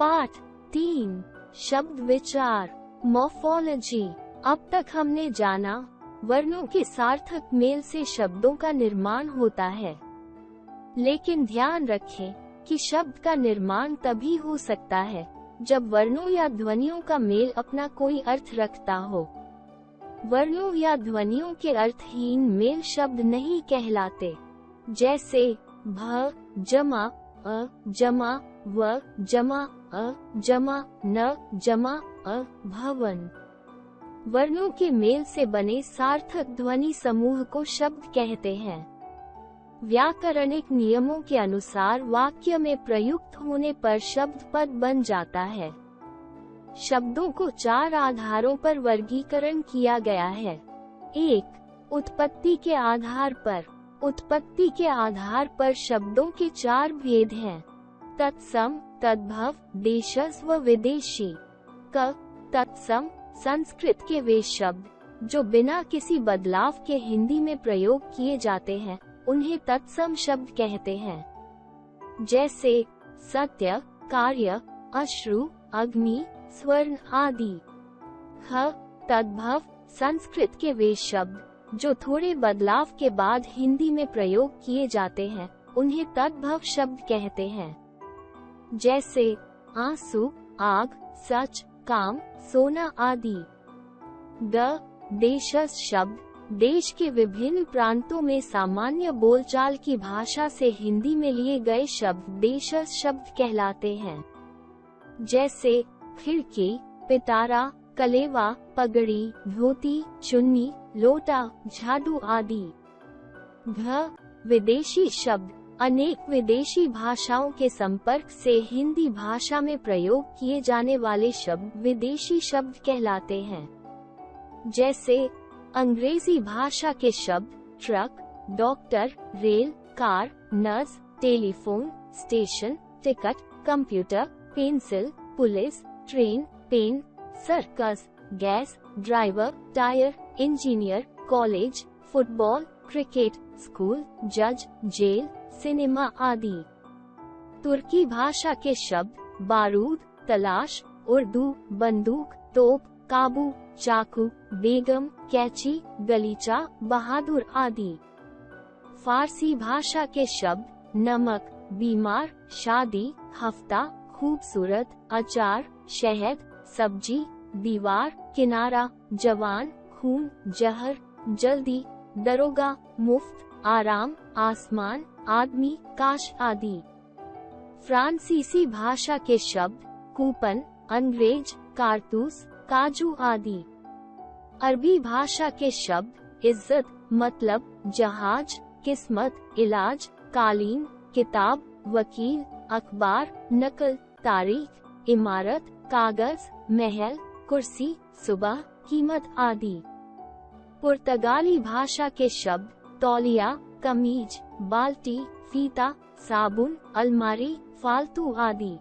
पाठ 3 शब्द विचार मॉर्फोलॉजी। अब तक हमने जाना वर्णों के सार्थक मेल से शब्दों का निर्माण होता है, लेकिन ध्यान रखें कि शब्द का निर्माण तभी हो सकता है जब वर्णों या ध्वनियों का मेल अपना कोई अर्थ रखता हो। वर्णों या ध्वनियों के अर्थहीन मेल शब्द नहीं कहलाते, जैसे भ जमा अ जमा व जमा अ जमा न जमा अ भवन। वर्णों के मेल से बने सार्थक ध्वनि समूह को शब्द कहते हैं। व्याकरणिक नियमों के अनुसार वाक्य में प्रयुक्त होने पर शब्द पद बन जाता है। शब्दों को 4 आधारों पर वर्गीकरण किया गया है। 1. उत्पत्ति के आधार पर। उत्पत्ति के आधार पर शब्दों के 4 भेद हैं: तत्सम, तद्भव, देशज व विदेशी। क तत्सम संस्कृत के वे शब्द जो बिना किसी बदलाव के हिंदी में प्रयोग किए जाते हैं उन्हें तत्सम शब्द कहते हैं, जैसे सत्य, कार्य, अश्रु, अग्नि, स्वर्ण आदि। ह तद्भव संस्कृत के वे शब्द जो थोड़े बदलाव के बाद हिंदी में प्रयोग किए जाते हैं उन्हें तद्भव शब्द कहते हैं, जैसे आंसू, आग, सच, काम, सोना आदि। द देशज शब्द देश के विभिन्न प्रांतों में सामान्य बोलचाल की भाषा से हिंदी में लिए गए शब्द देशज शब्द कहलाते हैं, जैसे खिड़की, पिटारा, कलेवा, पगड़ी, धोती, चुन्नी, लोटा, झाड़ू आदि। घ विदेशी शब्द अनेक विदेशी भाषाओं के संपर्क से हिंदी भाषा में प्रयोग किए जाने वाले शब्द विदेशी शब्द कहलाते हैं, जैसे अंग्रेजी भाषा के शब्द truck, doctor, rail, car, nurse, telephone, station, ticket, computer, pencil, police, train, pen, circus, gas, driver, tyre, engineer, college, football, cricket, school, जज, जेल, सिनेमा आदि। तुर्की भाषा के शब्द बारूद, तलाश, उर्दू, बंदूक, तोप, काबू, चाकू, बेगम, कैची, गलीचा, बहादुर आदि। फारसी भाषा के शब्द नमक, बीमार, शादी, हफ्ता, खूबसूरत, अचार, शहद, सब्जी, दीवार, किनारा, जवान, खून, जहर, जल्दी, दरोगा, मुफ्त, आराम, आसमान, आदमी, काश आदि। फ्रांसीसी भाषा के शब्द कूपन, अंग्रेज, कारतूस, काजू आदि। अरबी भाषा के शब्द इज्जत, मतलब, जहाज, किस्मत, इलाज, कालीन, किताब, वकील, अखबार, नकल, तारीख, इमारत, कागज, महल, कुर्सी, सुबह, कीमत आदि। पुर्तगाली भाषा के शब्द तौलिया, कमीज, बाल्टी, फीता, साबुन, अलमारी, फालतू आदि।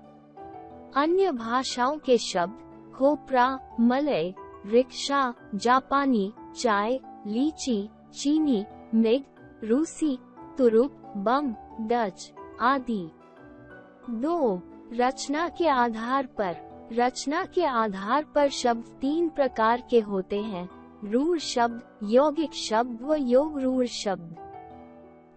अन्य भाषाओं के शब्द खोपरा, मलय, रिक्शा, जापानी, चाय, लीची, चीनी, मिग, रूसी, तुरुप, बम, डच आदि। 2. रचना के आधार पर। रचना के आधार पर शब्द 3 प्रकार के होते हैं: रूढ़ शब्द, यौगिक शब्द व योग रूढ़ शब्द।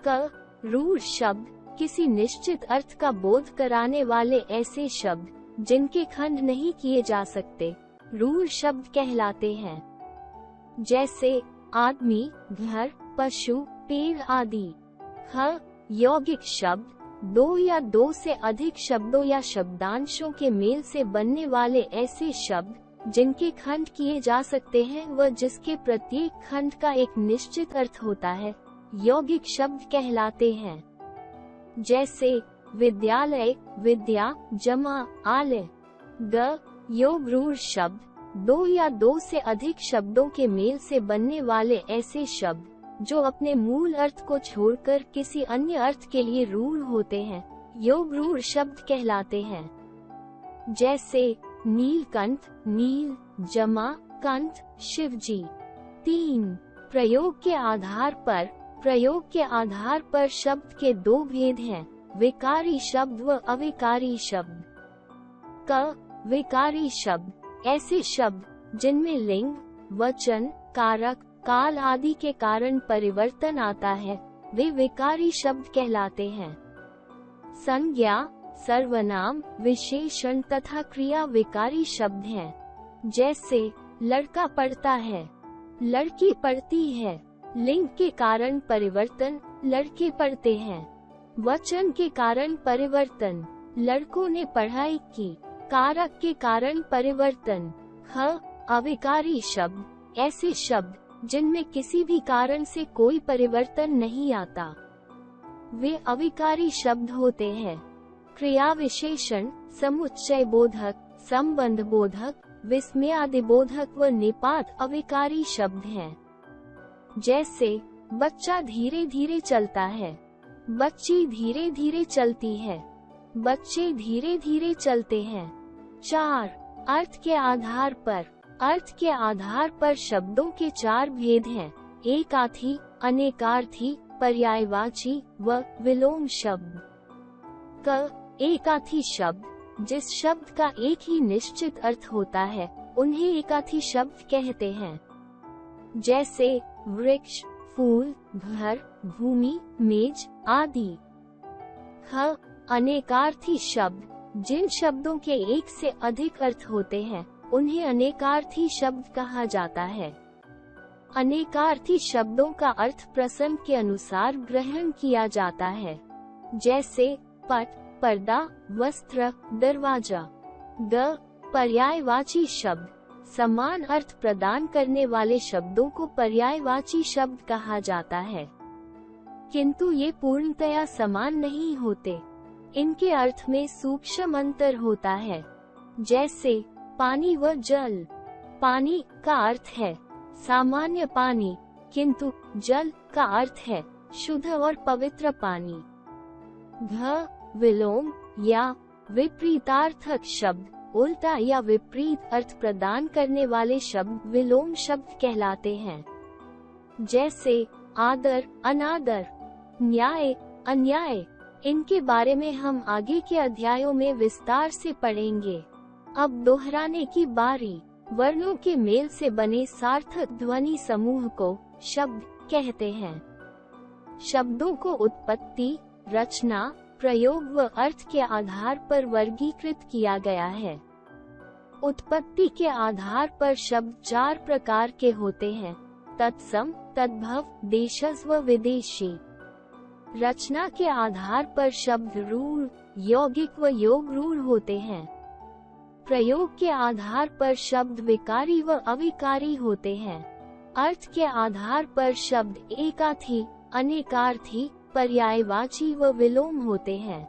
क रूढ़ शब्द किसी निश्चित अर्थ का बोध कराने वाले ऐसे शब्द जिनके खंड नहीं किए जा सकते रूढ़ शब्द कहलाते हैं, जैसे आदमी, घर, पशु, पेड़ आदि। ह यौगिक शब्द 2 या 2 से अधिक शब्दों या शब्दांशों के मेल से बनने वाले ऐसे शब्द जिनके खंड किए जा सकते हैं व जिसके प्रत्येक खंड का एक निश्चित अर्थ होता है, यौगिक शब्द कहलाते हैं, जैसे विद्यालय, विद्या, जमा, आलय। ग योग रूढ़ शब्द 2 या 2 से अधिक शब्दों के मेल से बनने वाले ऐसे शब्द जो अपने मूल अर्थ को छोड़कर किसी अन्य अर्थ के लिए रूढ़ होते हैं, योग रूढ़ शब्द कहलाते हैं, जैसे नीलकंठ, नील, जमा, कंठ, शिवजी। 3. प्रयोग के आधार पर। प्रयोग के आधार पर शब्द के 2 भेद हैं: विकारी शब्द व अविकारी शब्द। क विकारी शब्द ऐसे शब्द जिनमें लिंग, वचन, कारक, काल आदि के कारण परिवर्तन आता है, वे विकारी शब्द कहलाते हैं। संज्ञा, सर्वनाम, विशेषण तथा क्रिया विकारी शब्द हैं। जैसे लड़का पढ़ता है, लड़की पढ़ती है। लिंग के कारण परिवर्तन, लड़के पढ़ते हैं। वचन के कारण परिवर्तन, लड़कों ने पढ़ाई की। कारक के कारण परिवर्तन। अविकारी शब्द ऐसे शब्द जिनमें किसी भी कारण से कोई परिवर्तन नहीं आता, वे अविकारी शब्द होते हैं। क्रिया विशेषण समुच्चय बोधक, संबंध बोधक, विस्मयादि बोधक व निपात अविकारी शब्द हैं। जैसे बच्चा धीरे धीरे चलता है, बच्ची धीरे धीरे चलती है, बच्चे धीरे धीरे चलते हैं। 4. अर्थ के आधार पर। अर्थ के आधार पर शब्दों के 4 भेद हैं: एकार्थी, अनेकार्थी, पर्यायवाची व विलोम शब्द। एकार्थी शब्द जिस शब्द का एक ही निश्चित अर्थ होता है, उन्हें एकार्थी शब्द कहते हैं। जैसे वृक्ष, फूल, घर, भूमि, मेज आदि। अनेकार्थी शब्द जिन शब्दों के एक से अधिक अर्थ होते हैं, उन्हें अनेकार्थी शब्द कहा जाता है। अनेकार्थी शब्दों का अर्थ प्रसंग के अनुसार ग्रहण किया जाता है। जैसे पट, पर्दा, वस्त्र, दरवाजा। पर्यायवाची शब्द समान अर्थ प्रदान करने वाले शब्दों को पर्यायवाची शब्द कहा जाता है, किंतु ये पूर्णतया समान नहीं होते। इनके अर्थ में सूक्ष्म अंतर होता है। जैसे पानी व जल। पानी का अर्थ है सामान्य पानी, किंतु जल का अर्थ है शुद्ध और पवित्र पानी। विलोम या विपरीतार्थक शब्द उल्टा या विपरीत अर्थ प्रदान करने वाले शब्द विलोम शब्द कहलाते हैं। जैसे आदर, अनादर, न्याय, अन्याय। इनके बारे में हम आगे के अध्यायों में विस्तार से पढ़ेंगे। अब दोहराने की बारी। वर्णों के मेल से बने सार्थक ध्वनि समूह को शब्द कहते हैं। शब्दों को उत्पत्ति, रचना, प्रयोग व अर्थ के आधार पर वर्गीकृत किया गया है। उत्पत्ति के आधार पर शब्द 4 प्रकार के होते हैं: तत्सम, तद्भव, देशज व विदेशी। रचना के आधार पर शब्द रूढ़, यौगिक व योग रूढ़ होते हैं। प्रयोग के आधार पर शब्द विकारी व अविकारी होते हैं। अर्थ के आधार पर शब्द एकार्थी, अनेकार्थी, पर्यायवाची व विलोम होते हैं।